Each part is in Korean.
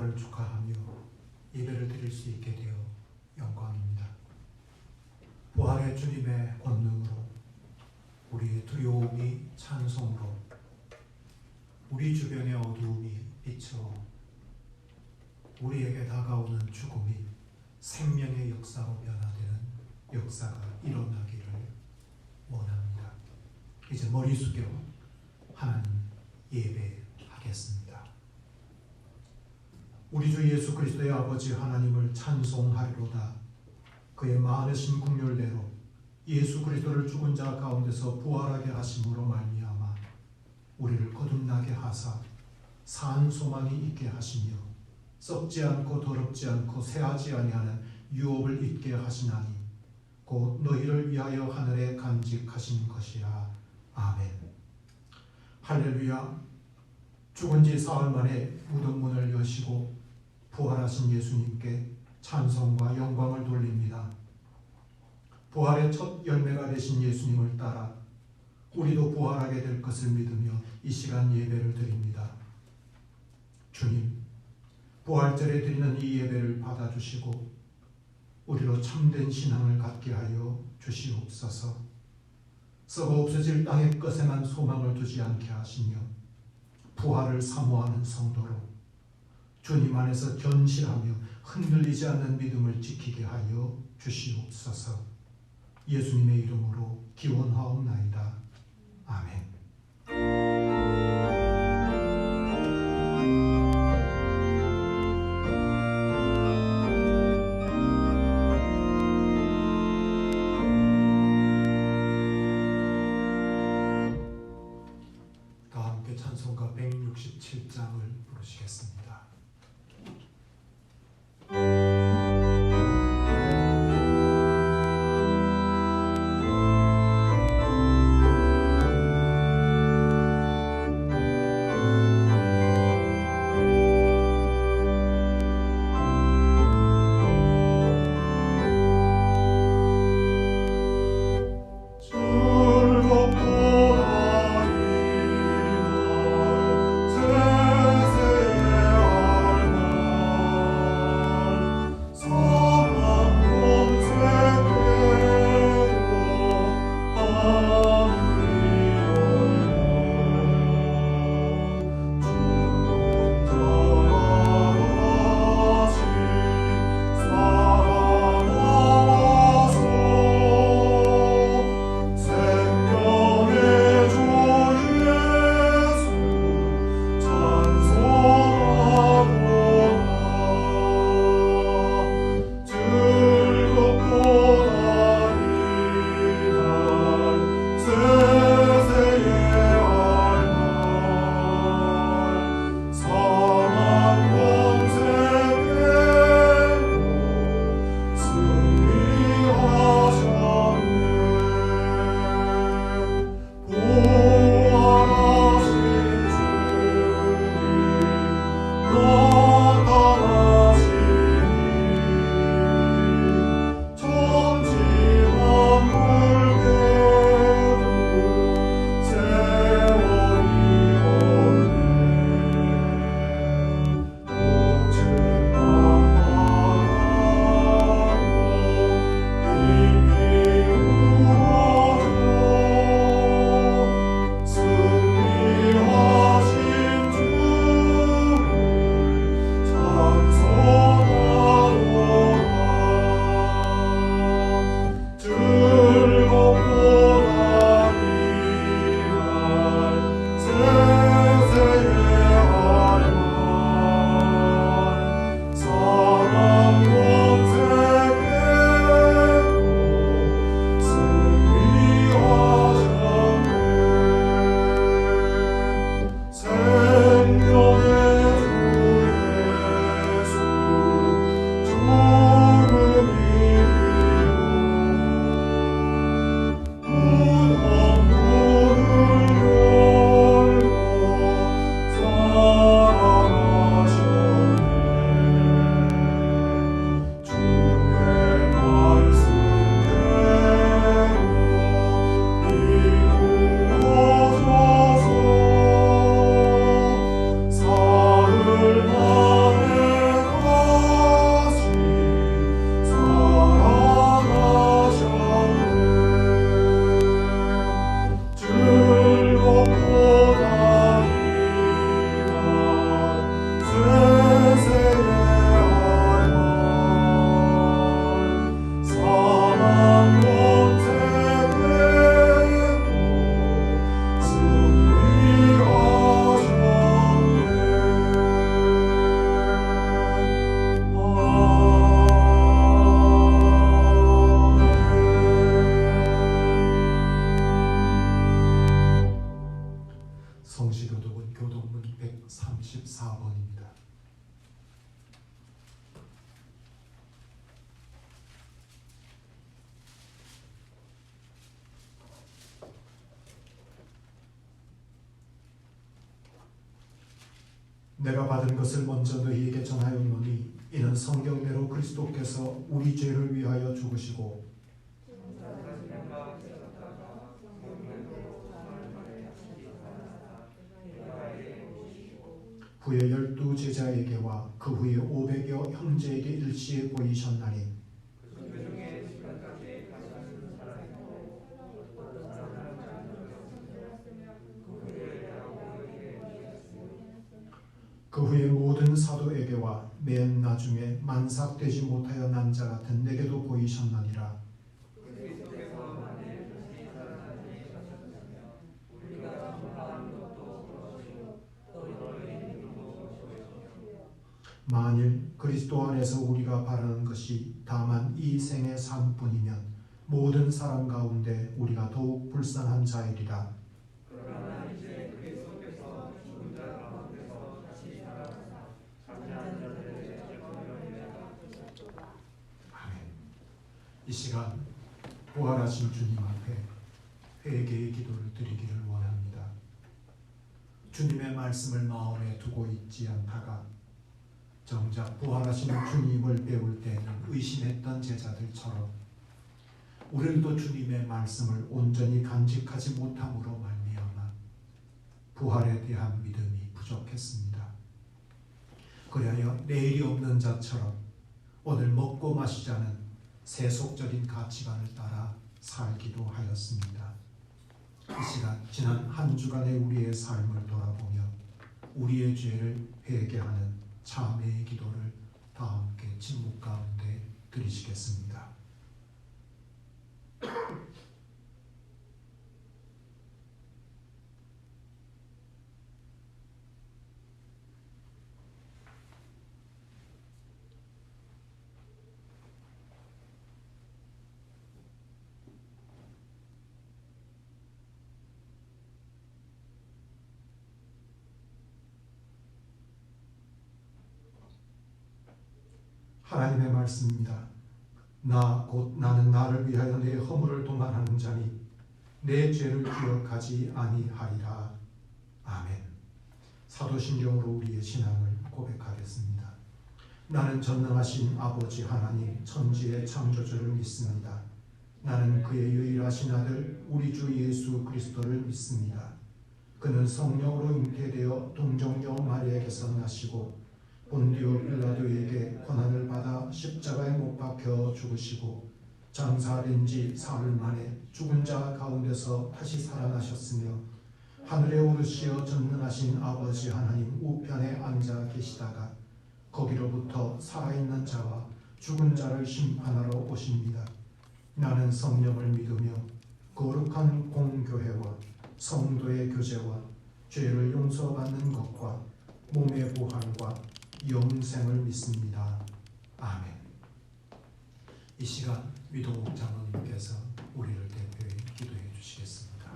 부활을 축하하며 예배를 드릴 수 있게 되어 영광입니다. 부활의 주님의 권능으로 우리의 두려움이 찬송으로 우리 주변의 어두움이 빛으로 우리에게 다가오는 죽음이 생명의 역사로 변화되는 역사가 일어나기를 원합니다. 이제 머리 숙여 하나님 예배하겠습니다. 우리 주 예수 그리스도의 아버지 하나님을 찬송하리로다. 그의 많으신 긍휼대로 예수 그리스도를 죽은 자 가운데서 부활하게 하심으로 말미암아 우리를 거듭나게 하사 산 소망이 있게 하시며 썩지 않고 더럽지 않고 새하지 아니하는 유업을 잊게 하시나니 곧 너희를 위하여 하늘에 간직하신 것이라. 아멘. 할렐루야. 죽은 지 사흘 만에 무덤 문을 여시고 부활하신 예수님께 찬송과 영광을 돌립니다. 부활의 첫 열매가 되신 예수님을 따라 우리도 부활하게 될 것을 믿으며 이 시간 예배를 드립니다. 주님, 부활절에 드리는 이 예배를 받아주시고 우리로 참된 신앙을 갖게 하여 주시옵소서. 썩어 없어질 땅의 것에만 소망을 두지 않게 하시며 부활을 사모하는 성도로 주님 안에서 견실하며 흔들리지 않는 믿음을 지키게 하여 주시옵소서. 예수님의 이름으로 기원하옵나이다. 아멘. 다 함께 찬송가 167장을 부르시겠습니다. 내가 받은 것을 먼저 너희에게 전하였노니 이는 성경대로 그리스도께서 우리 죄를 위하여 죽으시고 후에 12 제자에게와 그 후에 500여 형제에게 일시에 보이셨나니 그 후에 모든 사도에게와 맨 나중에 만삭되지 못하여 난 자 같은 내게도 보이셨나니라. 만일 그리스도 안에서 우리가 바라는 것이 다만 이 생의 삶뿐이면 모든 사람 가운데 우리가 더욱 불쌍한 자이리라. 이 시간 부활하신 주님 앞에 회개의 기도를 드리기를 원합니다. 주님의 말씀을 마음에 두고 있지 않다가 정작 부활하신 주님을 배울 때는 의심했던 제자들처럼 우리도 주님의 말씀을 온전히 간직하지 못함으로 말미암아 부활에 대한 믿음이 부족했습니다. 그리하여 내일이 없는 자처럼 오늘 먹고 마시자는 세속적인 가치관을 따라 살기도 하였습니다. 이 시간 지난 한 주간의 우리의 삶을 돌아보며 우리의 죄를 회개하는 참회의 기도를 다 함께 침묵 가운데 드리시겠습니다. 하나님의 말씀입니다. 나는 나를 위하여 내 허물을 동안하는 자니 내 죄를 기억하지 아니하리라. 아멘. 사도신경으로 우리의 신앙을 고백하겠습니다. 나는 전능하신 아버지 하나님 천지의 창조주를 믿습니다. 나는 그의 유일하신 아들 우리 주 예수 그리스도를 믿습니다. 그는 성령으로 잉태되어 동정녀 마리아에게서 나시고 본디오 빌라도에게 고난을 받아 십자가에 못 박혀 죽으시고 장사된 지 사흘 만에 죽은 자 가운데서 다시 살아나셨으며 하늘에 오르시어 전능하신 아버지 하나님 우편에 앉아 계시다가 거기로부터 살아있는 자와 죽은 자를 심판하러 오십니다. 나는 성령을 믿으며 거룩한 공교회와 성도의 교제와 죄를 용서받는 것과 몸의 부활과 영생을 믿습니다. 아멘. 이 시간 위도목 장로님께서 우리를 대표해 기도해 주시겠습니다.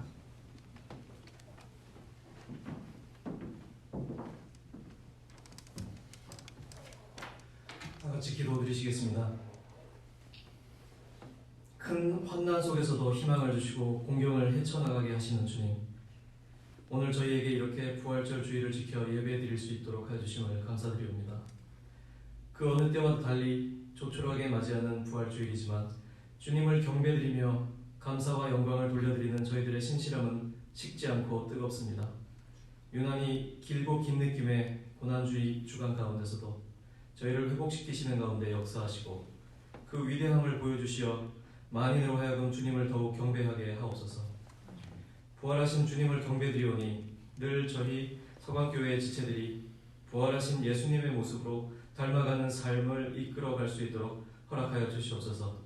다 같이 기도드리시겠습니다. 큰 환난 속에서도 희망을 주시고 공경을 헤쳐나가게 하시는 주님, 오늘 저희에게 이렇게 부활절 주일을 지켜 예배드릴 수 있도록 해주심을 감사드리옵니다. 그 어느 때와도 달리 조촐하게 맞이하는 부활주일이지만 주님을 경배드리며 감사와 영광을 돌려드리는 저희들의 신실함은 식지 않고 뜨겁습니다. 유난히 길고 긴 느낌의 고난주의 주간 가운데서도 저희를 회복시키시는 가운데 역사하시고 그 위대함을 보여주시어 만인으로 하여금 주님을 더욱 경배하게 하옵소서. 부활하신 주님을 경배드리오니 늘 저희 서강교회의 지체들이 부활하신 예수님의 모습으로 닮아가는 삶을 이끌어갈 수 있도록 허락하여 주시옵소서.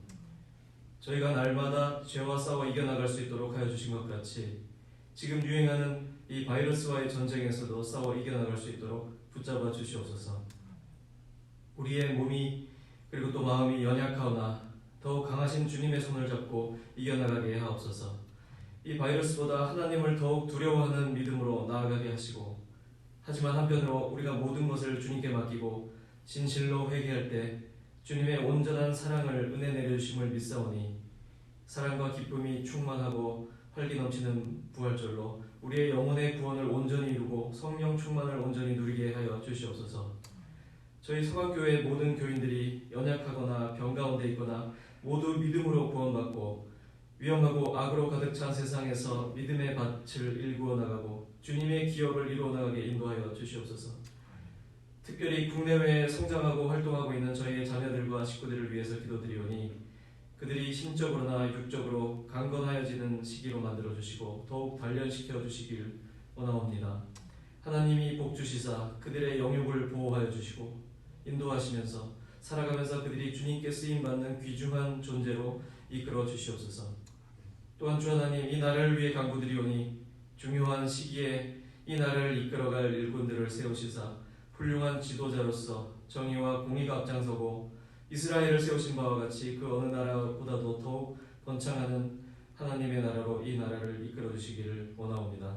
저희가 날마다 죄와 싸워 이겨나갈 수 있도록 하여 주신 것 같이 지금 유행하는 이 바이러스와의 전쟁에서도 싸워 이겨나갈 수 있도록 붙잡아 주시옵소서. 우리의 몸이 그리고 또 마음이 연약하오나 더욱 강하신 주님의 손을 잡고 이겨나가게 하옵소서. 이 바이러스보다 하나님을 더욱 두려워하는 믿음으로 나아가게 하시고, 하지만 한편으로 우리가 모든 것을 주님께 맡기고 진실로 회개할 때 주님의 온전한 사랑을 은혜 내려주심을 믿사오니 사랑과 기쁨이 충만하고 활기 넘치는 부활절로 우리의 영혼의 구원을 온전히 이루고 성령 충만을 온전히 누리게 하여 주시옵소서. 저희 서강교회 모든 교인들이 연약하거나 병 가운데 있거나 모두 믿음으로 구원받고 위험하고 악으로 가득 찬 세상에서 믿음의 밭을 일구어 나가고 주님의 기업을 이루어 나가게 인도하여 주시옵소서. 특별히 국내외에 성장하고 활동하고 있는 저희의 자녀들과 식구들을 위해서 기도드리오니 그들이 신적으로나 육적으로 강건하여지는 시기로 만들어주시고 더욱 단련시켜 주시길 원하옵니다. 하나님이 복주시사 그들의 영육을 보호하여 주시고 인도하시면서 살아가면서 그들이 주님께 쓰임받는 귀중한 존재로 이끌어 주시옵소서. 또한 주 하나님, 이 나라를 위해 간구드리오니 중요한 시기에 이 나라를 이끌어갈 일꾼들을 세우시사 훌륭한 지도자로서 정의와 공의가 앞장서고 이스라엘을 세우신 바와 같이 그 어느 나라보다도 더욱 번창하는 하나님의 나라로 이 나라를 이끌어 주시기를 원하옵니다.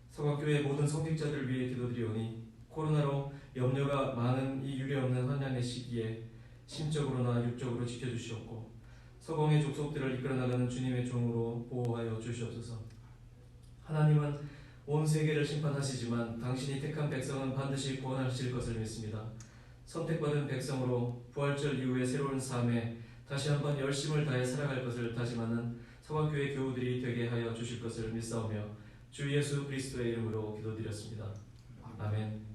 서강교회 모든 성직자들을 위해 기도드리오니 코로나로 염려가 많은 이 유례없는 환난의 시기에 심적으로나 육적으로 지켜주시옵고 서강의 족속들을 이끌어나가는 주님의 종으로 보호하여 주시옵소서. 하나님은 온 세계를 심판하시지만 당신이 택한 백성은 반드시 구원하실 것을 믿습니다. 선택받은 백성으로 부활절 이후의 새로운 삶에 다시 한번 열심을 다해 살아갈 것을 다짐하는 서강교회 교우들이 되게 하여 주실 것을 믿사오며 주 예수 그리스도의 이름으로 기도드렸습니다. 아멘.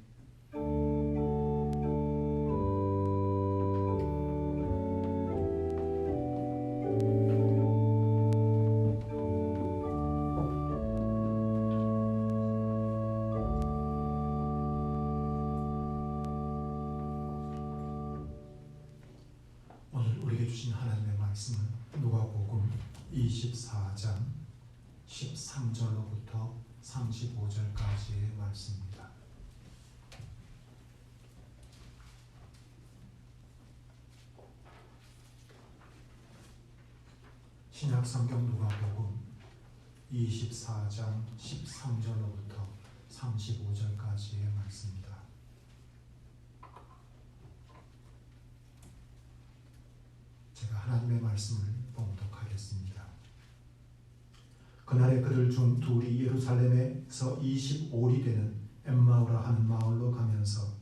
오늘 우리에게 주신 하나님의 말씀은 누가복음 24장 13절로부터 35절까지의 말씀입니다. 신약성경 누가복음 24장 13절로부터 35절까지의 말씀입니다. 제가 하나님의 말씀을 봉독하겠습니다. 그날에 그들 중 둘이 예루살렘에서 25리 되는 엠마오라 하는 마을로 가면서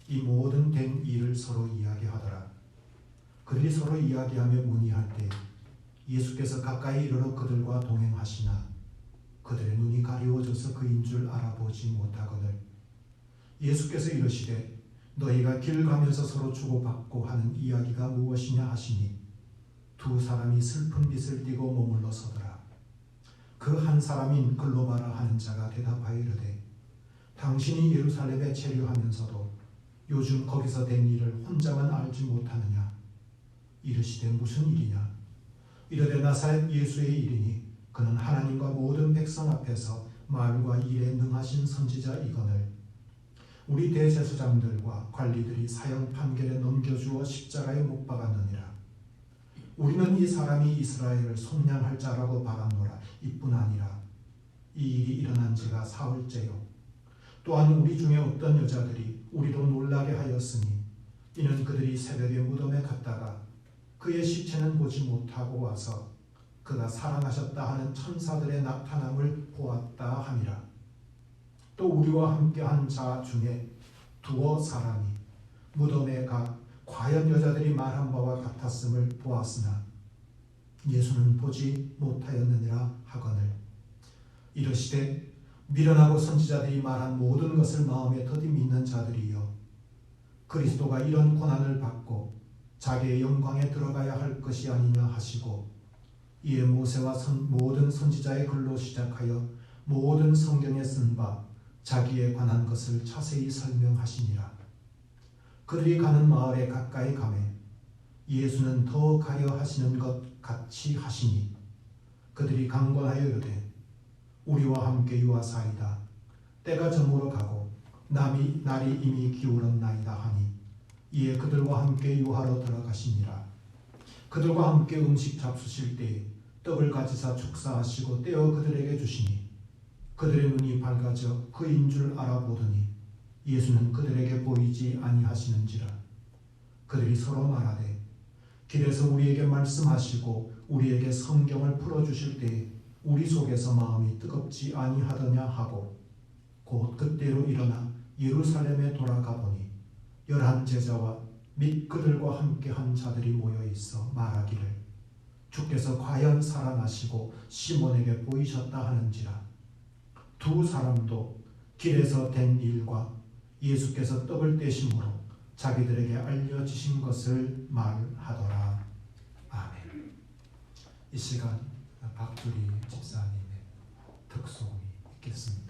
이 모든 된 일을 서로 이야기하더라. 그들이 서로 이야기하며 문의할 때 예수께서 가까이 이르러 그들과 동행하시나 그들의 눈이 가리워져서 그인 줄 알아보지 못하거늘 예수께서 이르시되 너희가 길 가면서 서로 주고받고 하는 이야기가 무엇이냐 하시니 두 사람이 슬픈 빛을 띠고 머물러 서더라. 그 한 사람인 글로바라 하는 자가 대답하여 이르되 당신이 예루살렘에 체류하면서도 요즘 거기서 된 일을 혼자만 알지 못하느냐. 이르시되 무슨 일이냐. 이르되 나사렛 예수의 일이니 그는 하나님과 모든 백성 앞에서 말과 일에 능하신 선지자이거늘 우리 대제사장들과 관리들이 사형 판결에 넘겨주어 십자가에 못 박았느니라. 우리는 이 사람이 이스라엘을 속량할 자라고 바라노라. 이뿐 아니라 이 일이 일어난 지가 사흘째요. 또한 우리 중에 어떤 여자들이 우리도 놀라게 하였으니 이는 그들이 새벽에 무덤에 갔다가 그의 시체는 보지 못하고 와서 그가 사랑하셨다 하는 천사들의 나타남을 보았다 함이라. 또 우리와 함께한 자 중에 두어 사람이 무덤에 가 과연 여자들이 말한 바와 같았음을 보았으나 예수는 보지 못하였느니라 하거늘 이르시되 미련하고 선지자들이 말한 모든 것을 마음에 더디 믿는 자들이여 그리스도가 이런 고난을 받고 자기의 영광에 들어가야 할 것이 아니냐 하시고 이에 모세와 모든 선지자의 글로 시작하여 모든 성경에 쓴 바 자기에 관한 것을 자세히 설명하시니라. 그들이 가는 마을에 가까이 가매 예수는 더 가려 하시는 것 같이 하시니 그들이 강권하여 이르되 우리와 함께 유하사이다. 때가 저물어 가고 날이 이미 기울었나이다 하니 이에 그들과 함께 유하러 들어가시니라. 그들과 함께 음식 잡수실 때에 떡을 가지사 축사하시고 떼어 그들에게 주시니 그들의 눈이 밝아져 그인 줄 알아보더니 예수는 그들에게 보이지 아니하시는지라. 그들이 서로 말하되 길에서 우리에게 말씀하시고 우리에게 성경을 풀어주실 때에 우리 속에서 마음이 뜨겁지 아니하더냐 하고 곧 그때로 일어나 예루살렘에 돌아가 보니 11 제자와 및 그들과 함께 한 자들이 모여 있어 말하기를 주께서 과연 살아나시고 시몬에게 보이셨다 하는지라. 두 사람도 길에서 된 일과 예수께서 떡을 떼심으로 자기들에게 알려지신 것을 말하더라. 아멘. 이 시간 박두리 집사님의 특송이 있겠습니다.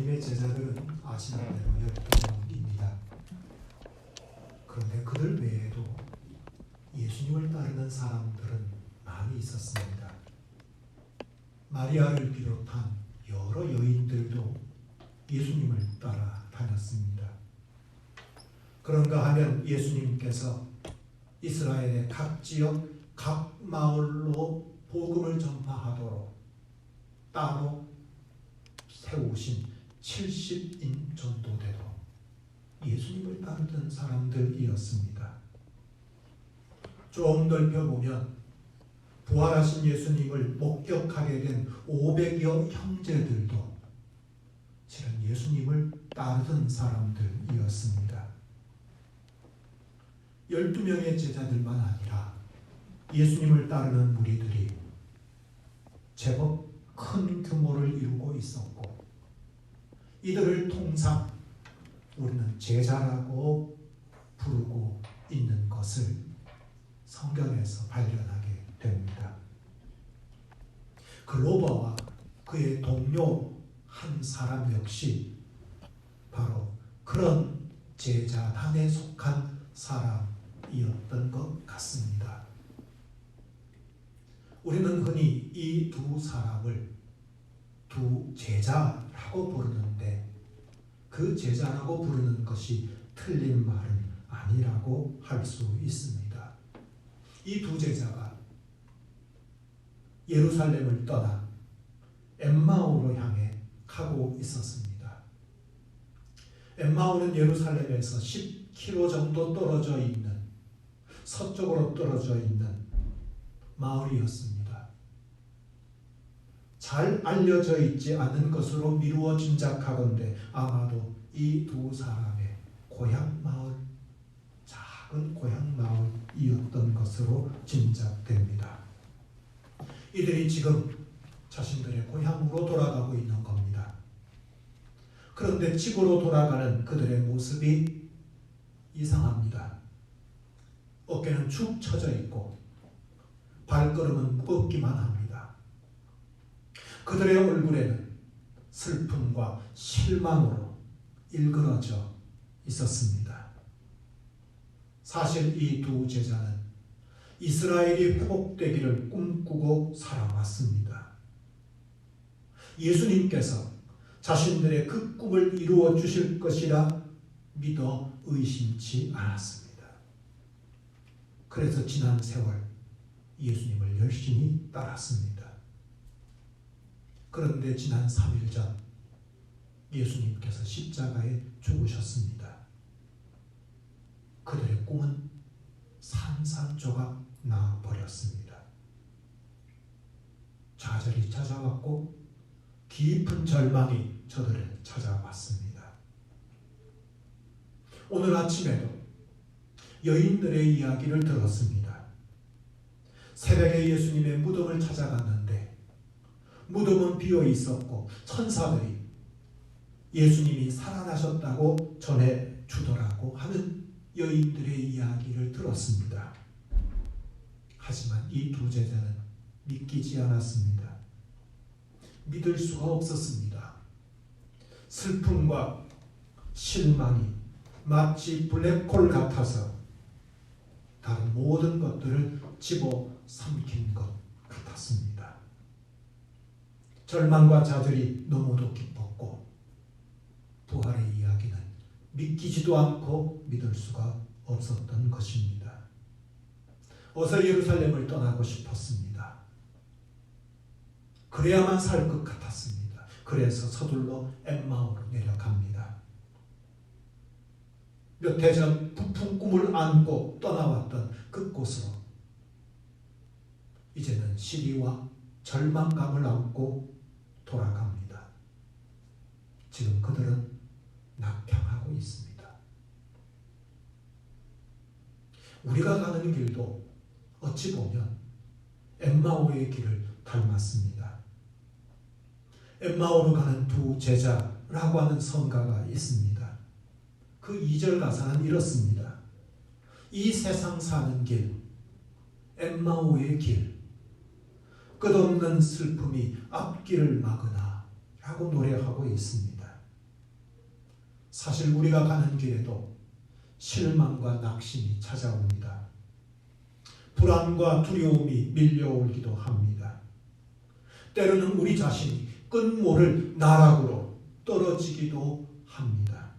예수님의 제자들은 아시는 대로 12명입니다. 그런데 그들 외에도 예수님을 따르는 사람들은 많이 있었습니다. 마리아를 비롯한 여러 여인들도 예수님을 따라 다녔습니다. 그런가 하면 예수님께서 이스라엘의 각 지역, 각 마을로 복음을 전파하도록 따로 세우신 70인 전도대도 예수님을 따르던 사람들이었습니다. 좀 넓혀보면 부활하신 예수님을 목격하게 된 500여 형제들도 실은 예수님을 따르던 사람들이었습니다. 12명의 제자들만 아니라 예수님을 따르는 무리들이 제법 큰 규모를 이루고 있었고, 이들을 통상 우리는 제자라고 부르고 있는 것을 성경에서 발견하게 됩니다. 글로버와 그의 동료 한 사람 역시 바로 그런 제자단에 속한 사람이었던 것 같습니다. 우리는 흔히 이 두 사람을 두 제자라고 부르는데, 그 제자라고 부르는 것이 틀린 말은 아니라고 할 수 있습니다. 이 두 제자가 예루살렘을 떠나 엠마오로 향해 가고 있었습니다. 엠마오는 예루살렘에서 10km 정도 떨어져 있는, 서쪽으로 떨어져 있는 마을이었습니다. 잘 알려져 있지 않은 것으로 미루어 짐작하건대 아마도 이 두 사람의 고향 마을, 작은 고향 마을이었던 것으로 짐작됩니다. 이들이 지금 자신들의 고향으로 돌아가고 있는 겁니다. 그런데 집으로 돌아가는 그들의 모습이 이상합니다. 어깨는 축 처져 있고 발걸음은 무겁기만 합니다. 그들의 얼굴에는 슬픔과 실망으로 일그러져 있었습니다. 사실 이 두 제자는 이스라엘이 회복되기를 꿈꾸고 살아왔습니다. 예수님께서 자신들의 그 꿈을 이루어 주실 것이라 믿어 의심치 않았습니다. 그래서 지난 세월 예수님을 열심히 따랐습니다. 그런데 지난 3일 전 예수님께서 십자가에 죽으셨습니다. 그들의 꿈은 산산조각 나버렸습니다. 좌절이 찾아왔고 깊은 절망이 저들을 찾아왔습니다. 오늘 아침에도 여인들의 이야기를 들었습니다. 새벽에 예수님의 무덤을 찾아갔는데 무덤은 비어 있었고 천사들이 예수님이 살아나셨다고 전해 주더라고 하는 여인들의 이야기를 들었습니다. 하지만 이 두 제자는 믿기지 않았습니다. 믿을 수가 없었습니다. 슬픔과 실망이 마치 블랙홀 같아서 다른 모든 것들을 집어삼킨 것 같았습니다. 절망과 좌절이 너무도 깊었고 부활의 이야기는 믿기지도 않고 믿을 수가 없었던 것입니다. 어서 예루살렘을 떠나고 싶었습니다. 그래야만 살 것 같았습니다. 그래서 서둘러 엠마오로 내려갑니다. 몇 해 전 부푼 꿈을 안고 떠나왔던 그곳으로 이제는 시리와 절망감을 안고 돌아갑니다. 지금 그들은 낙향하고 있습니다. 우리가 가는 길도 어찌 보면 엠마오의 길을 닮았습니다. 엠마오로 가는 두 제자라고 하는 성가가 있습니다. 그 2절 가사는 이렇습니다. 이 세상 사는 길, 엠마오의 길, 끝없는 슬픔이 앞길을 막으나 라고 노래하고 있습니다. 사실 우리가 가는 길에도 실망과 낙심이 찾아옵니다. 불안과 두려움이 밀려오기도 합니다. 때로는 우리 자신이 끝모를 나락으로 떨어지기도 합니다.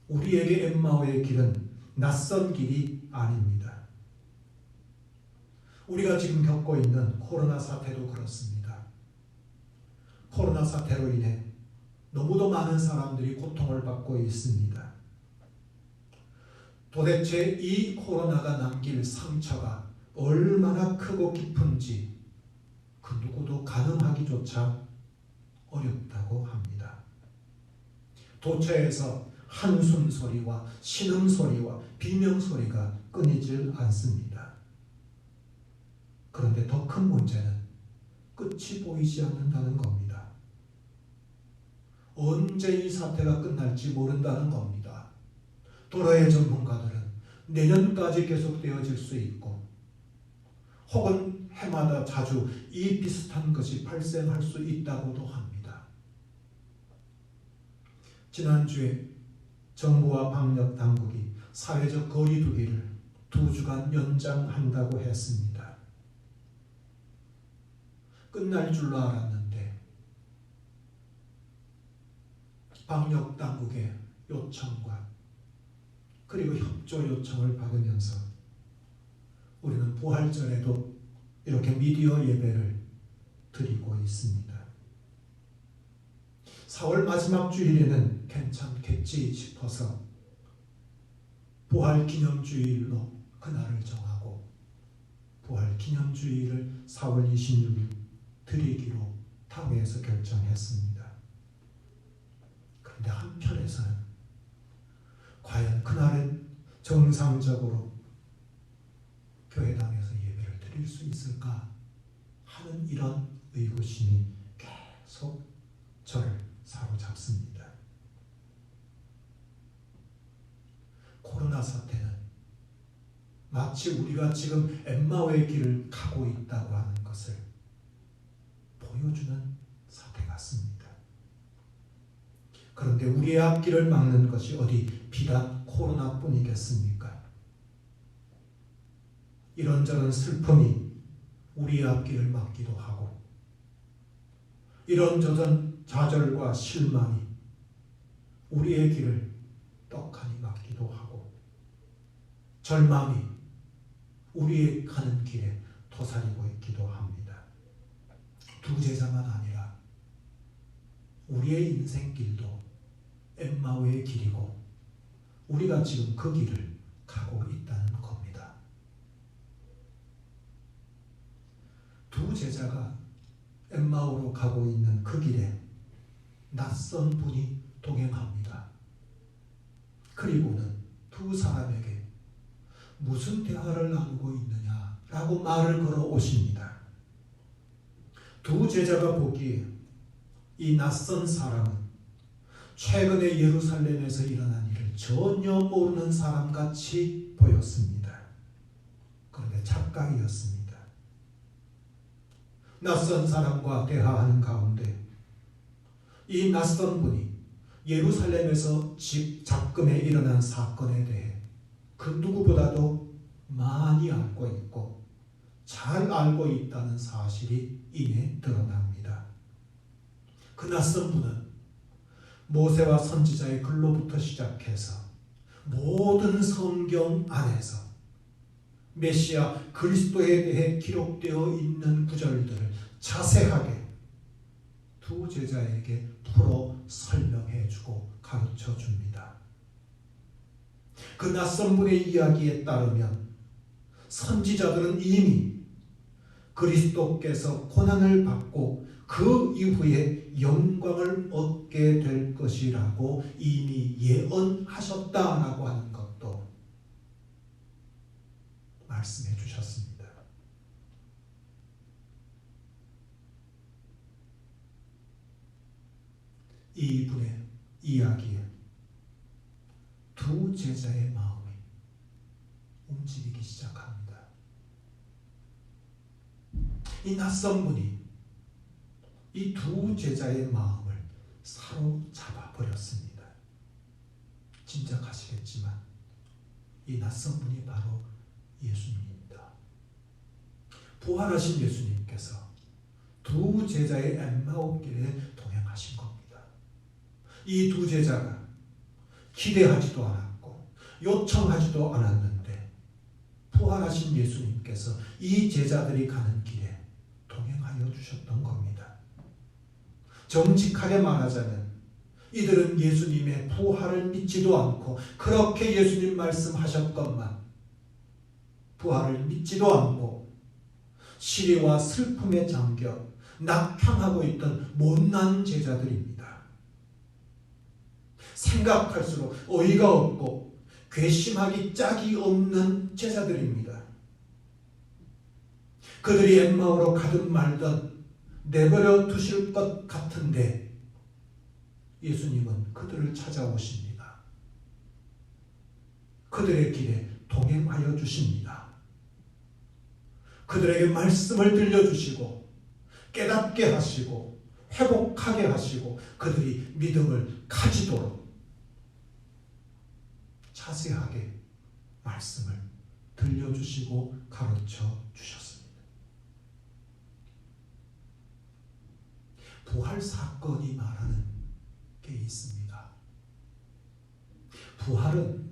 우리에게 엠마오의 길은 낯선 길이 아닙니다. 우리가 지금 겪고 있는 코로나 사태도 그렇습니다. 코로나 사태로 인해 너무도 많은 사람들이 고통을 받고 있습니다. 도대체 이 코로나가 남길 상처가 얼마나 크고 깊은지 그 누구도 가늠하기조차 어렵다고 합니다. 도처에서 한숨 소리와 신음 소리와 비명 소리가 끊이질 않습니다. 그런데 더 큰 문제는 끝이 보이지 않는다는 겁니다. 언제 이 사태가 끝날지 모른다는 겁니다. 도로의 전문가들은 내년까지 계속되어질 수 있고 혹은 해마다 자주 이 비슷한 것이 발생할 수 있다고도 합니다. 지난주에 정부와 방역 당국이 사회적 거리 두기를 2주간 연장한다고 했습니다. 끝날 줄로 알았는데 방역 당국의 요청과 그리고 협조 요청을 받으면서 우리는 부활절에도 이렇게 미디어 예배를 드리고 있습니다. 4월 마지막 주일에는 괜찮겠지 싶어서 부활 기념주일로 그날을 정하고 부활 기념주일을 4월 26일 드리기로 당회에서 결정했습니다. 그런데 한편에서는 과연 그날은 정상적으로 교회당에서 예배를 드릴 수 있을까 하는 이런 의구심이 계속 저를 사로잡습니다. 코로나 사태는 마치 우리가 지금 엠마오의 길을 가고 있다고 하는 것을 보여주는 사태 같습니다. 그런데 우리의 앞길을 막는 것이 어디 비단 코로나뿐이겠습니까? 이런저런 슬픔이 우리의 앞길을 막기도 하고 이런저런 좌절과 실망이 우리의 길을 떡하니 막기도 하고 절망이 우리의 가는 길에 도사리고 있기도 합니다. 두 제자만 아니라 우리의 인생길도 엠마오의 길이고 우리가 지금 그 길을 가고 있다는 겁니다. 두 제자가 엠마오로 가고 있는 그 길에 낯선 분이 동행합니다. 그리고는 두 사람에게 무슨 대화를 나누고 있느냐라고 말을 걸어 오십니다. 두 제자가 보기에 이 낯선 사람은 최근에 예루살렘에서 일어난 일을 전혀 모르는 사람같이 보였습니다. 그런데 착각이었습니다. 낯선 사람과 대화하는 가운데 이 낯선 분이 예루살렘에서 잡금에 일어난 사건에 대해 그 누구보다도 많이 알고 있고 잘 알고 있다는 사실이 이내 드러납니다. 그 낯선 분은 모세와 선지자의 글로부터 시작해서 모든 성경 안에서 메시아 그리스도에 대해 기록되어 있는 구절들을 자세하게 두 제자에게 풀어 설명해주고 가르쳐줍니다. 그 낯선 분의 이야기에 따르면 선지자들은 이미 그리스도께서 고난을 받고 그 이후에 영광을 얻게 될 것이라고 이미 예언하셨다라고 하는 것도 말씀해 주셨습니다. 이분의 이야기에 두 제자의 마음이 움직이기 시작합니다. 이 낯선 분이 이 두 제자의 마음을 사로잡아 버렸습니다. 짐작하시겠지만 이 낯선 분이 바로 예수님입니다. 부활하신 예수님께서 두 제자의 엠마오 길에 동행하신 겁니다. 이 두 제자가 기대하지도 않았고 요청하지도 않았는데 부활하신 예수님께서 이 제자들이 가는 길에 동행하여 주셨던 겁니다. 정직하게 말하자면 이들은 예수님의 부활을 믿지도 않고 그렇게 예수님 말씀하셨건만 부활을 믿지도 않고 시리와 슬픔에 잠겨 낙향하고 있던 못난 제자들입니다. 생각할수록 어이가 없고 괘씸하기 짝이 없는 제자들입니다. 그들이 엠마오로 가든 말든 내버려 두실 것 같은데 예수님은 그들을 찾아오십니다. 그들의 길에 동행하여 주십니다. 그들에게 말씀을 들려주시고 깨닫게 하시고 회복하게 하시고 그들이 믿음을 가지도록 자세하게 말씀을 들려주시고 가르쳐 주셨습니다. 부활 사건이 말하는 게 있습니다. 부활은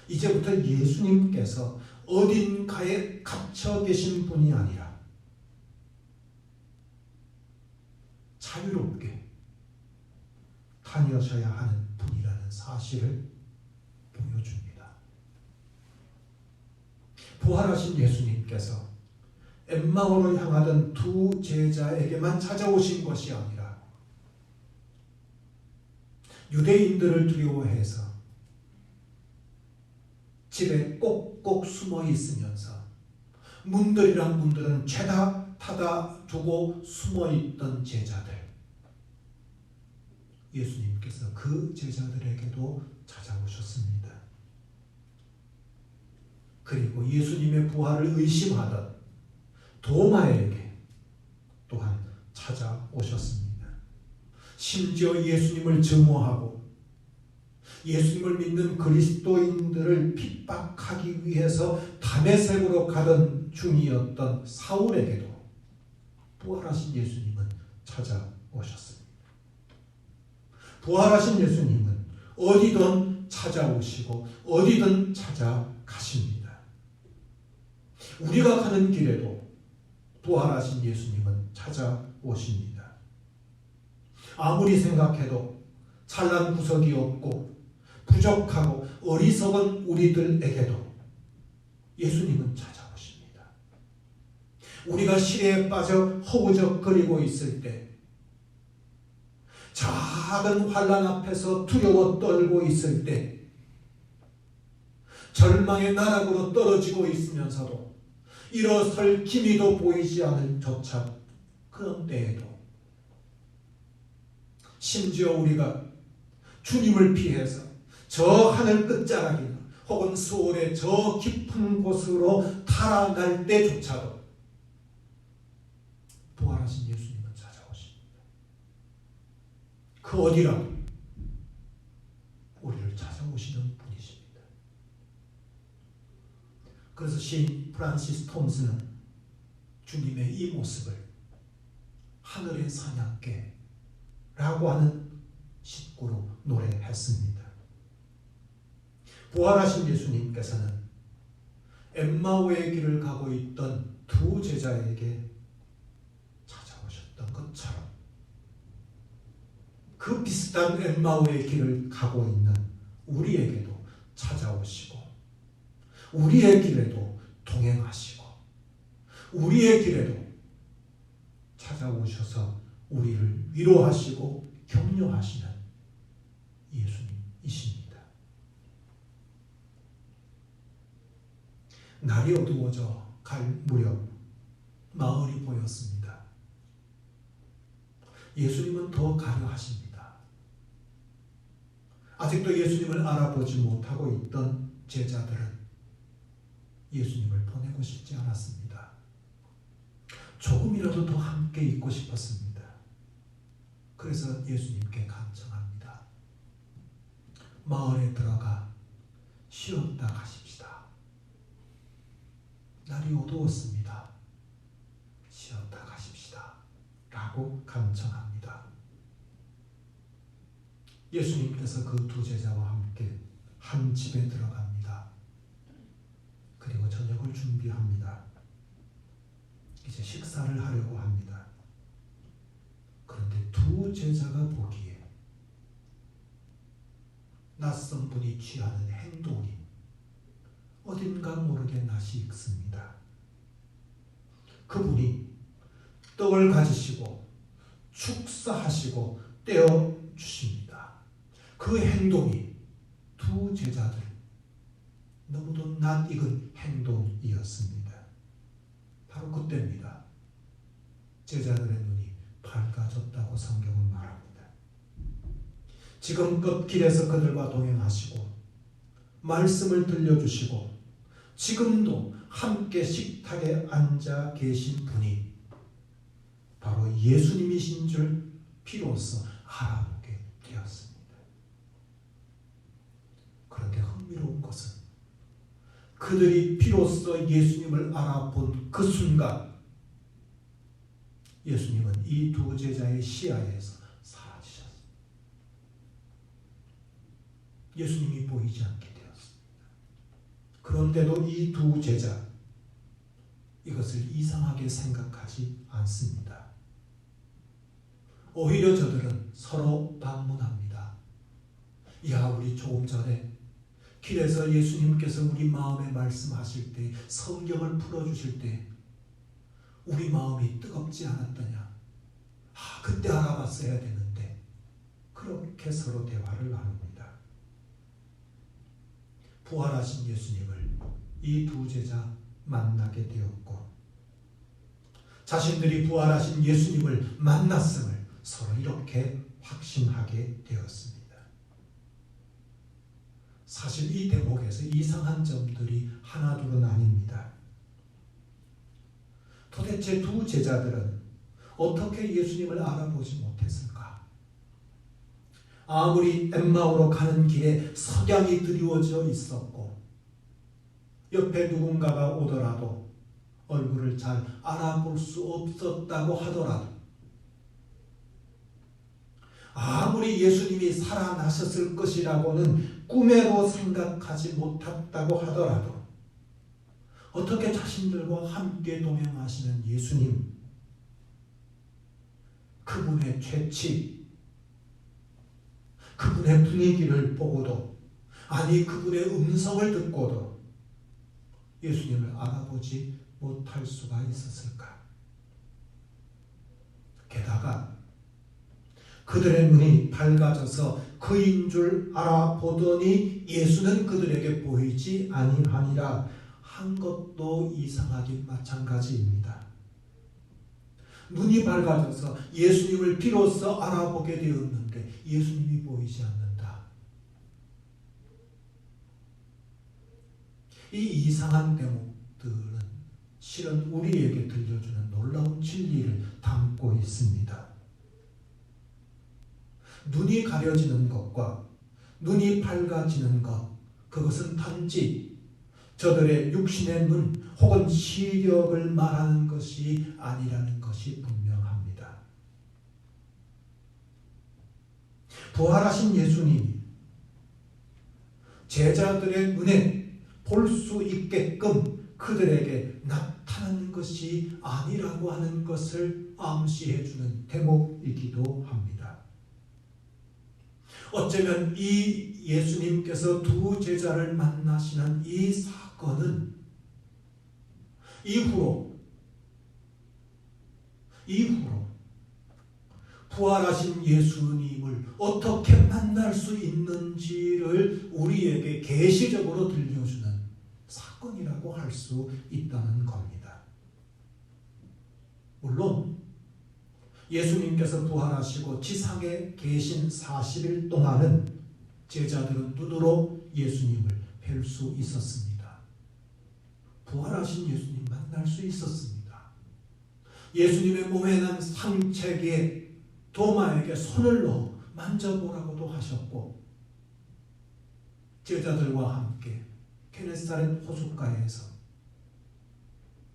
이제부터 예수님께서 어딘가에 갇혀 계신 분이 아니라 자유롭게 다녀셔야 하는 분이라는 사실을 보여줍니다. 부활하신 예수님께서 엠마오로 향하던 두 제자에게만 찾아오신 것이 아니라 유대인들을 두려워해서 집에 꼭꼭 숨어 있으면서 문들이랑 문들은 죄다 닫아 두고 숨어 있던 제자들, 예수님께서 그 제자들에게도 찾아오셨습니다. 그리고 예수님의 부활을 의심하던 도마에게 또한 찾아오셨습니다. 심지어 예수님을 증오하고 예수님을 믿는 그리스도인들을 핍박하기 위해서 다메섹으로 가던 중이었던 사울에게도 부활하신 예수님은 찾아오셨습니다. 부활하신 예수님은 어디든 찾아오시고 어디든 찾아가십니다. 우리가 가는 길에도 부활하신 예수님은 찾아오십니다. 아무리 생각해도 찬란 구석이 없고 부족하고 어리석은 우리들에게도 예수님은 찾아오십니다. 우리가 시대에 빠져 허우적거리고 있을 때, 작은 환난 앞에서 두려워 떨고 있을 때, 절망의 나락으로 떨어지고 있으면서도 일어설 기미도 보이지 않을 조차 그런 때에도 심지어 우리가 주님을 피해서 저 하늘 끝자락이나 혹은 수월의 저 깊은 곳으로 달아날 때조차도 부활하신 예수님은 찾아오십니다. 그 어디라도 우리를 찾아오시는 분이십니다. 그래서 시인 프란시스 톰스는 주님의 이 모습을 하늘의 사냥개라고 하는 식구로 노래했습니다. 부활하신 예수님께서는 엠마오의 길을 가고 있던 두 제자에게 찾아오셨던 것처럼 그 비슷한 엠마오의 길을 가고 있는 우리에게도 찾아오시고 우리의 길에도 동행하시고 우리의 길에도 찾아오셔서 우리를 위로하시고 격려하시는 예수님이십니다. 날이 어두워져 갈 무렵 마을이 보였습니다. 예수님은 더 가려 하십니다. 아직도 예수님을 알아보지 못하고 있던 제자들은 예수님을 보내고 싶지 않았습니다. 조금이라도 더 함께 있고 싶었습니다. 그래서 예수님께 간청합니다. 마을에 들어가 쉬었다 가십시다. 날이 어두웠습니다. 쉬었다 가십시다. 라고 간청합니다. 예수님께서 그 두 제자와 함께 한 집에 들어갑니다. 그리고 저녁을 준비합니다. 이제 식사를 하려고 합니다. 그런데 두 제자가 보기에 낯선 분이 취하는 행동이 어딘가 모르게 낯이 익습니다. 그분이 떡을 가지시고 축사하시고 떼어 주십니다. 그 행동이 두 제자들 너무도 낯익은 행동이었습니다. 바로 그때입니다. 제자들의 눈이 밝아졌다고 성경은 말합니다. 지금껏 길에서 그들과 동행하시고 말씀을 들려주시고 지금도 함께 식탁에 앉아 계신 분이 바로 예수님이신 줄 비로소 알아보게 되었습니다. 그런데 흥미로운 것은 그들이 비로소 예수님을 알아본 그 순간 예수님은 이 두 제자의 시야에서 사라지셨습니다. 예수님이 보이지 않게 되었습니다. 그런데도 이 두 제자 이것을 이상하게 생각하지 않습니다. 오히려 저들은 서로 반문합니다. 야, 우리 조금 전에 길에서 예수님께서 우리 마음에 말씀하실 때, 성경을 풀어주실 때 우리 마음이 뜨겁지 않았더냐? 그때 알아봤어야 되는데. 그렇게 서로 대화를 나눕니다. 부활하신 예수님을 이 두 제자 만나게 되었고 자신들이 부활하신 예수님을 만났음을 서로 이렇게 확신하게 되었습니다. 사실 이 대목에서 이상한 점들이 하나둘은 아닙니다. 도대체 두 제자들은 어떻게 예수님을 알아보지 못했을까? 아무리 엠마오로 가는 길에 석양이 드리워져 있었고 옆에 누군가가 오더라도 얼굴을 잘 알아볼 수 없었다고 하더라도 아무리 예수님이 살아나셨을 것이라고는 꿈에도 생각하지 못했다고 하더라도 어떻게 자신들과 함께 동행하시는 예수님, 그분의 죄치, 그분의 분위기를 보고도 아니 그분의 음성을 듣고도 예수님을 알아보지 못할 수가 있었을까? 게다가 그들의 눈이 밝아져서 그인 줄 알아보더니 예수는 그들에게 보이지 아니하니라 한 것도 이상하긴 마찬가지입니다. 눈이 밝아져서 예수님을 비로소 알아보게 되었는데 예수님이 보이지 않는다. 이 이상한 대목들은 실은 우리에게 들려주는 놀라운 진리를 담고 있습니다. 눈이 가려지는 것과 눈이 밝아지는 것, 그것은 단지 저들의 육신의 눈 혹은 시력을 말하는 것이 아니라는 것이 분명합니다. 부활하신 예수님이 제자들의 눈에 볼 수 있게끔 그들에게 나타나는 것이 아니라고 하는 것을 암시해주는 대목이기도 합니다. 어쩌면 이 예수님께서 두 제자를 만나시는 이 사건은 이후로 부활하신 예수님을 어떻게 만날 수 있는지를 우리에게 계시적으로 들려주는 사건이라고 할 수 있다는 겁니다. 물론 예수님께서 부활하시고 지상에 계신 40일 동안은 제자들은 눈으로 예수님을 뵐 수 있었습니다. 부활하신 예수님 만날 수 있었습니다. 예수님의 몸에 난 상책에 도마에게 손을 넣어 만져보라고도 하셨고 제자들과 함께 게네사렛 호숫가에서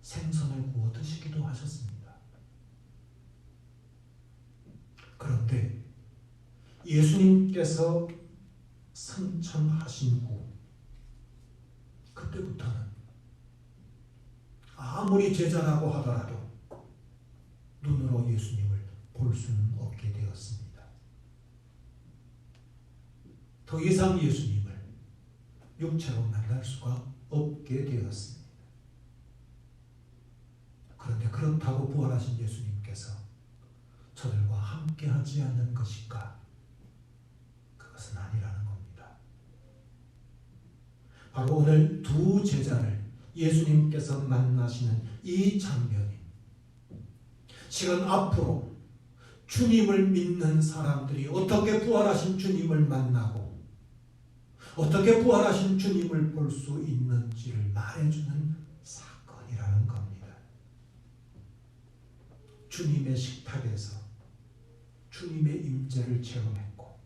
생선을 구워 드시기도 하셨습니다. 그런데 예수님께서 승천하신 후 그때부터는 아무리 제자라고 하더라도 눈으로 예수님을 볼 수는 없게 되었습니다. 더 이상 예수님을 육체로 만날 수가 없게 되었습니다. 그런데 그렇다고 부활하신 예수님께서 저들과 함께하지 않는 것일까? 그것은 아니라는 겁니다. 바로 오늘 두 제자를 예수님께서 만나시는 이 장면이 지금 앞으로 주님을 믿는 사람들이 어떻게 부활하신 주님을 만나고 어떻게 부활하신 주님을 볼 수 있는지를 말해주는 사건이라는 겁니다. 주님의 식탁에서 주님의 임재를 체험했고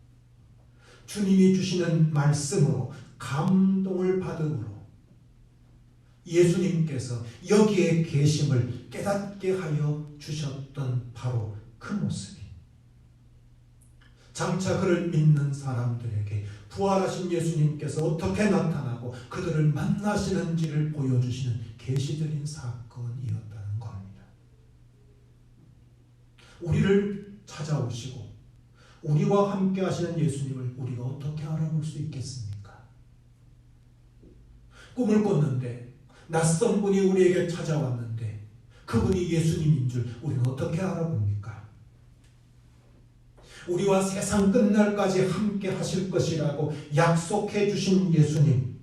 주님이 주시는 말씀으로 감동을 받음으로 예수님께서 여기에 계심을 깨닫게 하여 주셨던 바로 그 모습이 장차 그를 믿는 사람들에게 부활하신 예수님께서 어떻게 나타나고 그들을 만나시는지를 보여주시는 계시적인 사건이었다는 겁니다. 우리를 찾아오시고 우리와 함께 하시는 예수님을 우리가 어떻게 알아볼 수 있겠습니까? 꿈을 꿨는데 낯선 분이 우리에게 찾아왔는데 그분이 예수님인 줄 우리는 어떻게 알아봅니까? 우리와 세상 끝날까지 함께 하실 것이라고 약속해 주신 예수님,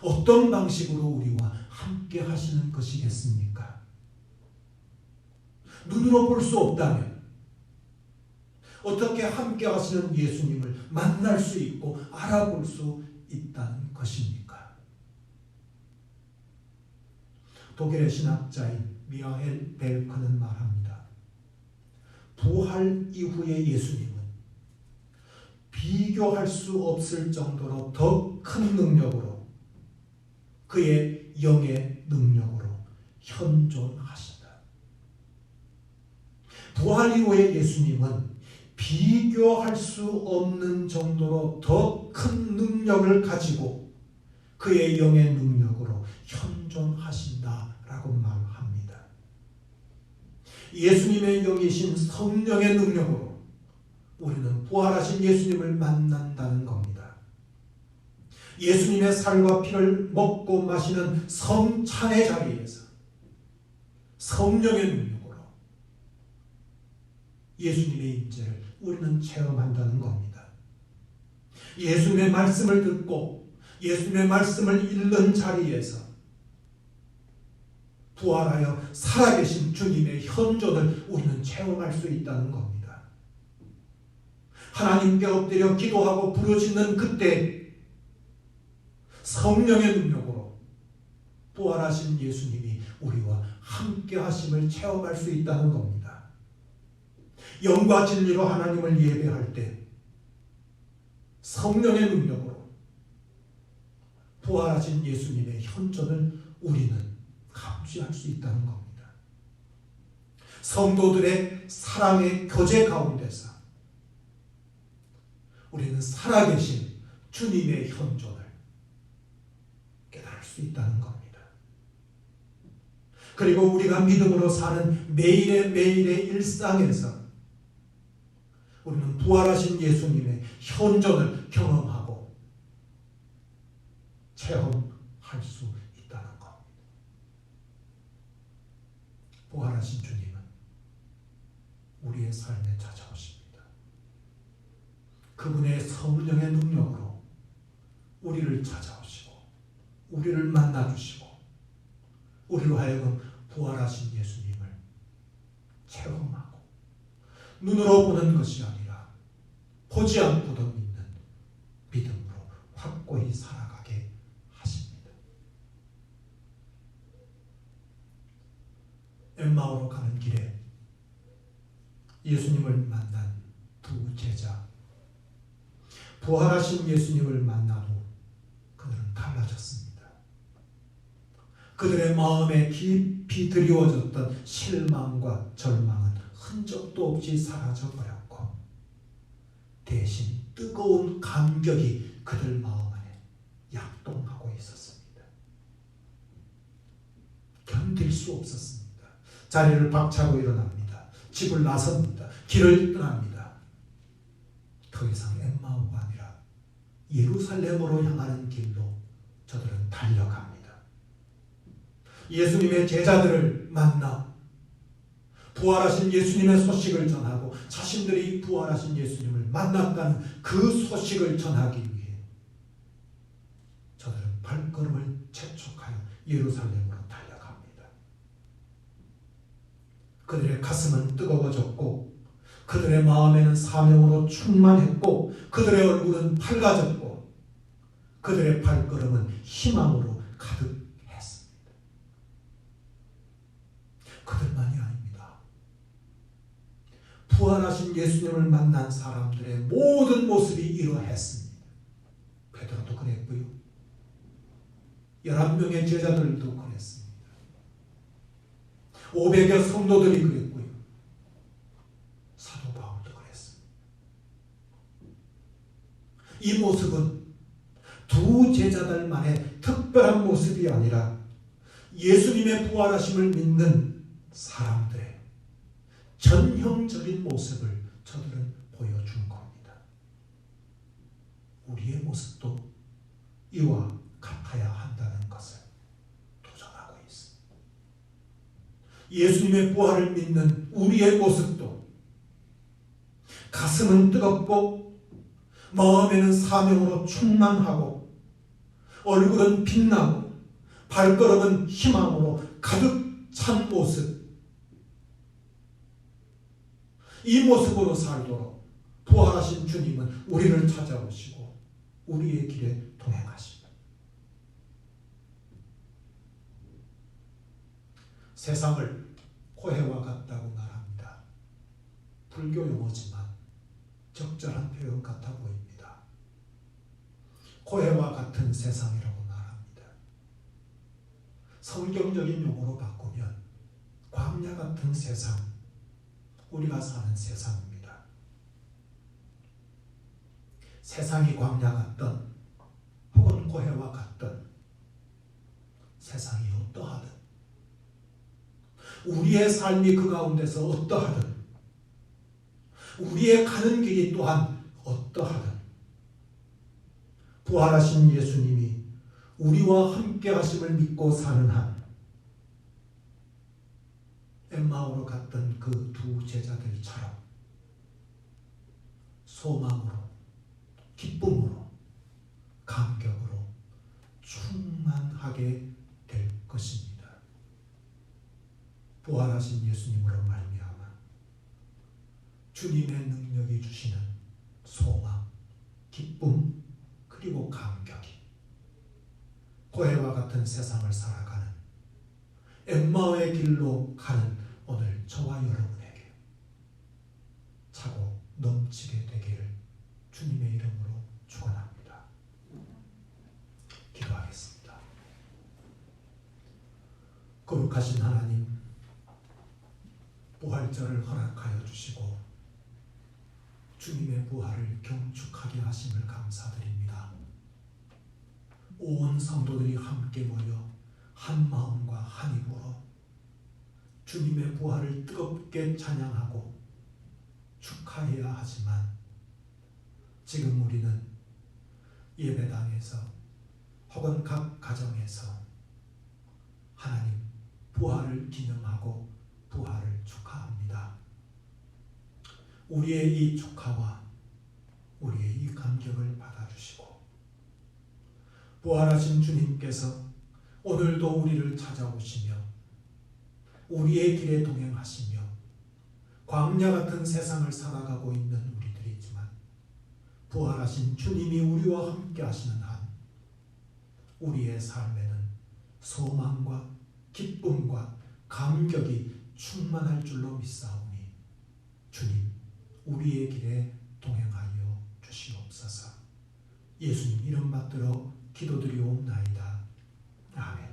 어떤 방식으로 우리와 함께 하시는 것이겠습니까? 눈으로 볼 수 없다면 어떻게 함께 하시는 예수님을 만날 수 있고 알아볼 수 있다는 것입니까? 독일의 신학자인 미하엘 벨크는 말합니다. 부활 이후의 예수님은 비교할 수 없을 정도로 더 큰 능력으로 그의 영의 능력으로 현존하시다. 부활 이후의 예수님은 비교할 수 없는 정도로 더 큰 능력을 가지고 그의 영의 능력으로 현존하신다라고 말합니다. 예수님의 영이신 성령의 능력으로 우리는 부활하신 예수님을 만난다는 겁니다. 예수님의 살과 피를 먹고 마시는 성찬의 자리에서 성령의 능력으로 예수님의 임재를 우리는 체험한다는 겁니다. 예수님의 말씀을 듣고 예수님의 말씀을 읽는 자리에서 부활하여 살아계신 주님의 현존을 우리는 체험할 수 있다는 겁니다. 하나님께 엎드려 기도하고 부르짖는 그때 성령의 능력으로 부활하신 예수님이 우리와 함께 하심을 체험할 수 있다는 겁니다. 영과 진리로 하나님을 예배할 때 성령의 능력으로 부활하신 예수님의 현존을 우리는 감지할 수 있다는 겁니다. 성도들의 사랑의 교제 가운데서 우리는 살아계신 주님의 현존을 깨달을 수 있다는 겁니다. 그리고 우리가 믿음으로 사는 매일의 일상에서 우리는 부활하신 예수님의 현존을 경험하고 체험할 수 있다는 겁니다. 부활하신 주님은 우리의 삶에 찾아오십니다. 그분의 성령의 능력으로 우리를 찾아오시고 우리를 만나주시고 우리로 하여금 부활하신 예수님을 체험하고 눈으로 보는 것이 아니라 보지 않고도 믿는 믿음으로 확고히 살아가게 하십니다. 엠마오로 가는 길에 예수님을 만난 두 제자, 부활하신 예수님을 만나도 그들은 달라졌습니다. 그들의 마음에 깊이 드리워졌던 실망과 절망은 흔적도 없이 사라져 버렸고 대신 뜨거운 감격이 그들 마음 안에 약동하고 있었습니다. 견딜 수 없었습니다. 자리를 박차고 일어납니다. 집을 나섭니다. 길을 떠납니다. 더 이상 엠마오가 아니라 예루살렘으로 향하는 길로 저들은 달려갑니다. 예수님의 제자들을 만나 부활하신 예수님의 소식을 전하고 자신들이 부활하신 예수님을 만났다는 그 소식을 전하기 위해 저들은 발걸음을 재촉하여 예루살렘으로 달려갑니다. 그들의 가슴은 뜨거워졌고 그들의 마음에는 사명으로 충만했고 그들의 얼굴은 밝아졌고 그들의 발걸음은 희망으로 가득했습니다. 그들만이 아닙니다. 부활하신 예수님을 만난 사람들의 모든 모습이 이러했습니다. 베드로도 그랬고요. 11명의 제자들도 그랬습니다. 500여 성도들이 그랬고요. 사도 바울도 그랬습니다. 이 모습은 두 제자들만의 특별한 모습이 아니라 예수님의 부활하심을 믿는 사람들의 전형적인 모습을 저들은 보여준 겁니다. 우리의 모습도 이와 같아야 한다는 것을 도전하고 있습니다. 예수님의 부활을 믿는 우리의 모습도 가슴은 뜨겁고 마음에는 사명으로 충만하고 얼굴은 빛나고 발걸음은 희망으로 가득 찬 모습, 이 모습으로 살도록 부활하신 주님은 우리를 찾아오시고 우리의 길에 동행하십니다. 세상을 고해와 같다고 말합니다. 불교 용어지만 적절한 표현 같아 보입니다. 고해와 같은 세상이라고 말합니다. 성경적인 용어로 바꾸면 광야 같은 세상, 우리가 사는 세상입니다. 세상이 광야 같던 혹은 고해와 같던 세상이 어떠하든 우리의 삶이 그 가운데서 어떠하든 우리의 가는 길이 또한 어떠하든 부활하신 예수님이 우리와 함께 하심을 믿고 사는 한 엠마오로 갔던 그 두 제자들처럼 소망으로 기쁨으로 감격으로 충만하게 될 것입니다. 부활하신 예수님으로 말미암아 주님의 능력이 주시는 소망, 기쁨 그리고 감격이 고해와 같은 세상을 살아가는 엠마오의 길로 가는 오늘 저와 여러분에게 차고 넘치게 되기를 주님의 이름으로 축원합니다. 기도하겠습니다. 거룩하신 하나님, 부활절을 허락하여 주시고 주님의 부활을 경축하게 하심을 감사드립니다. 온 성도들이 함께 모여 한 마음과 한 입으로 주님의 부활을 뜨겁게 찬양하고 축하해야 하지만 지금 우리는 예배당에서 혹은 각 가정에서 하나님 부활을 기념하고 부활을 축하합니다. 우리의 이 축하와 우리의 이 감격을 받아주시고 부활하신 주님께서 오늘도 우리를 찾아오시며 우리의 길에 동행하시며 광야 같은 세상을 살아가고 있는 우리들이지만 부활하신 주님이 우리와 함께 하시는 한 우리의 삶에는 소망과 기쁨과 감격이 충만할 줄로 믿사오니 주님, 우리의 길에 동행하여 주시옵소서. 예수님 이름 받들어 기도드리옵나이다. 아멘.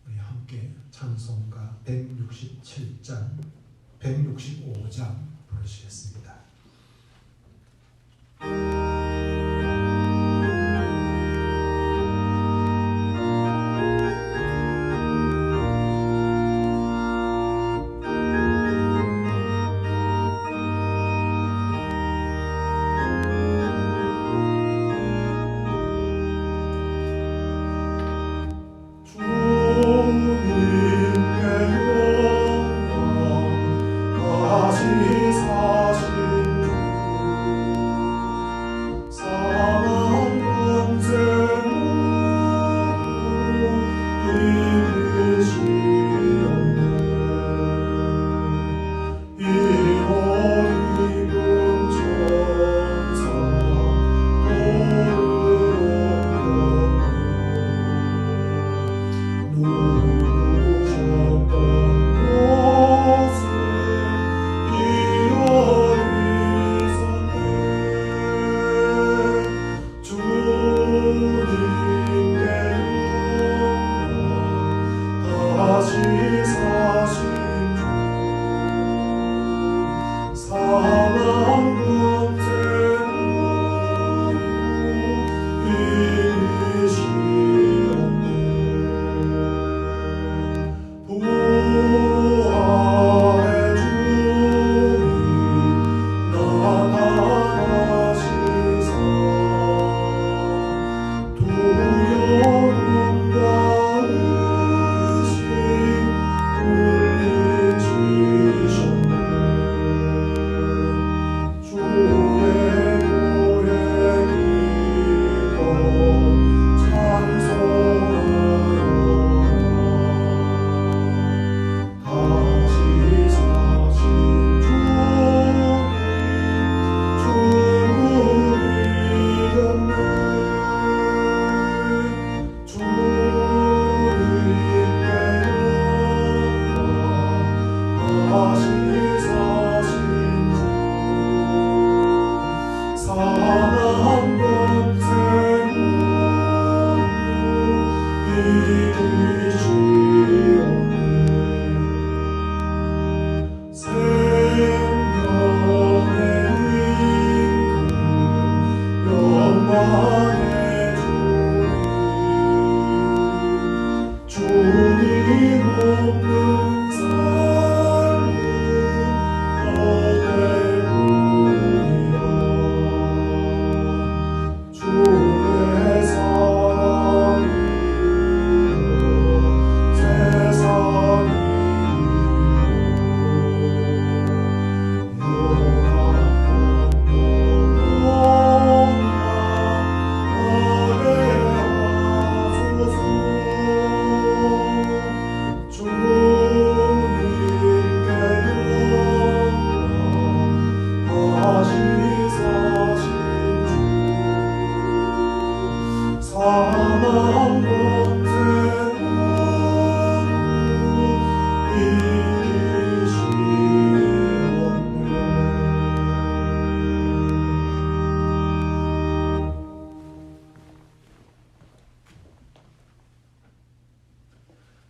우리 함께 찬송가 167장, 165장 부르시겠습니다.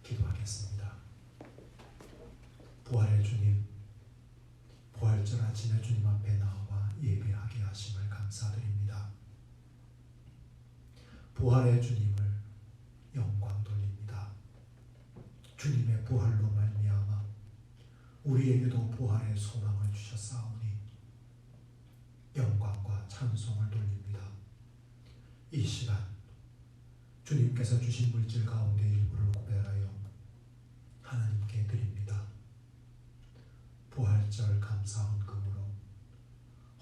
기도하겠습니다. 부활의 주님, 부활절 아침에 주님 앞에 나와 예배하게 하심을 감사드립니다. 부활의 주님을 영광 돌립니다. 주님의 부활로 말미암아 우리에게도 부활의 소망을 주셨사오니 영광과 찬송을 돌립니다. 이 시간 주님께서 주신 물질 가운데 일부를 구별하여 하나님께 드립니다. 부활절 감사헌금으로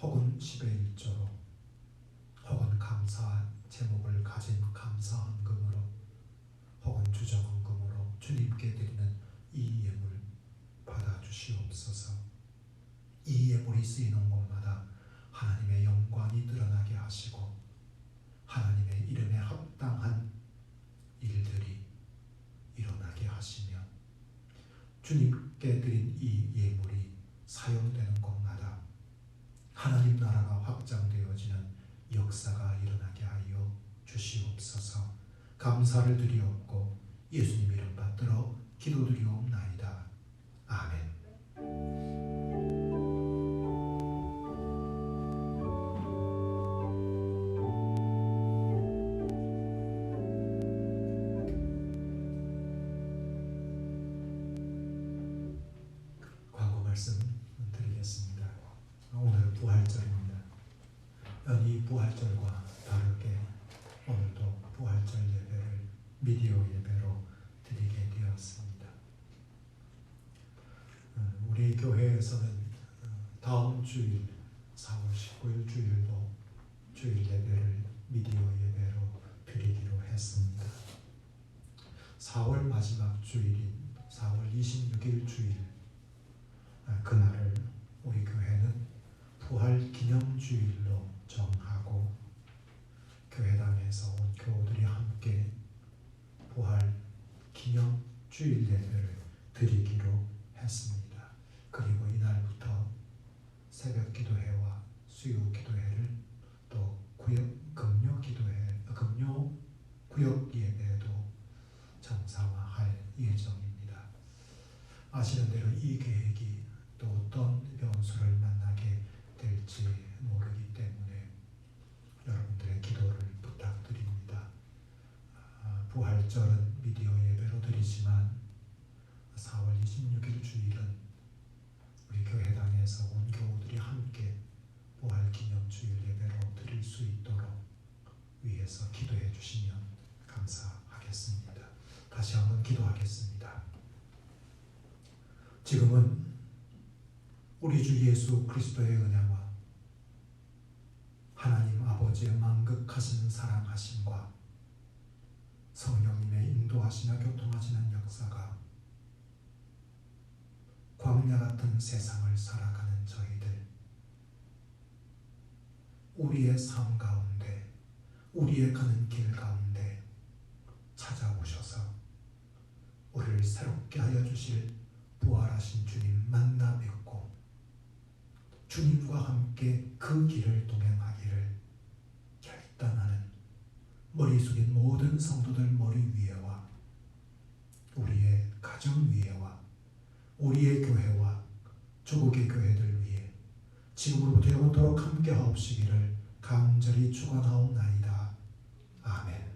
혹은 10의 1조로 혹은 감사 제목을 가진 감사헌금으로 혹은 주정헌금으로 주님께 드리는 이 예물 받아주시옵소서. 이 예물이 쓰이는 곳마다 하나님의 영광이 드러나게 하시고 하나님의 이름에 합당한 일들이 일어나게 하시며 주님 함께 드린 이 예물이 사용되는 곳마다 하나님 나라가 확장되어지는 역사가 일어나게 하여 주시옵소서. 감사를 드리옵고 예수님 이름 받들어 기도드리옵나이다. 아멘. 광고 말씀 드리겠습니다. 오늘 부활절입니다. 이 부활절과 다르게 오늘도 부활절 예배를 미디어 예배로 드리게 되었습니다. 우리 교회에서는 다음 주일 4월 19일 주일도 주일 예배를 미디어 예배로 드리기로 했습니다. 4월 마지막 주일인 4월 26일 주일, 그날을 우리 교회는 부활 기념주일로 정하고 교회당에서 온 교우들이 함께 부활 기념 주일 예배를 드리기로 했습니다. 그리고 이날부터 새벽 기도회와 수요 기도회를 또 금요 기도회, 금요 구역 예배도 정상화할 예정입니다. 아시는 대로 이 계획이 또 어떤 변수를 만나게 될지 모르기 때문에 여러분들의 기도를 부탁드립니다. 부활절은 미디어 예배로 드리지만 4월 26일 주일은 우리 교회당에서 온 교우들이 함께 부활 기념 주일 예배로 드릴 수 있도록 위에서 기도해 주시면 감사하겠습니다. 다시 한번 기도하겠습니다. 지금은 우리 주 예수 그리스도의 은혜와 하나님 아버지의 만극하신 사랑하심과 성령님의 인도하시며 교통하시는 역사가 광야 같은 세상을 살아가는 저희들, 우리의 삶 가운데, 우리의 가는 길 가운데 찾아오셔서 우리를 새롭게 하여 주실 부활하신 주님 만나 뵙고 주님과 함께 그 길을 동행하기를 결단하는 머리 숙인 모든 성도들 머리 위에와 우리의 가정 위에와 우리의 교회와 조국의 교회들 위에 지금으로부터 영원토록 함께 하옵시기를 간절히 축원하옵나이다. 아멘.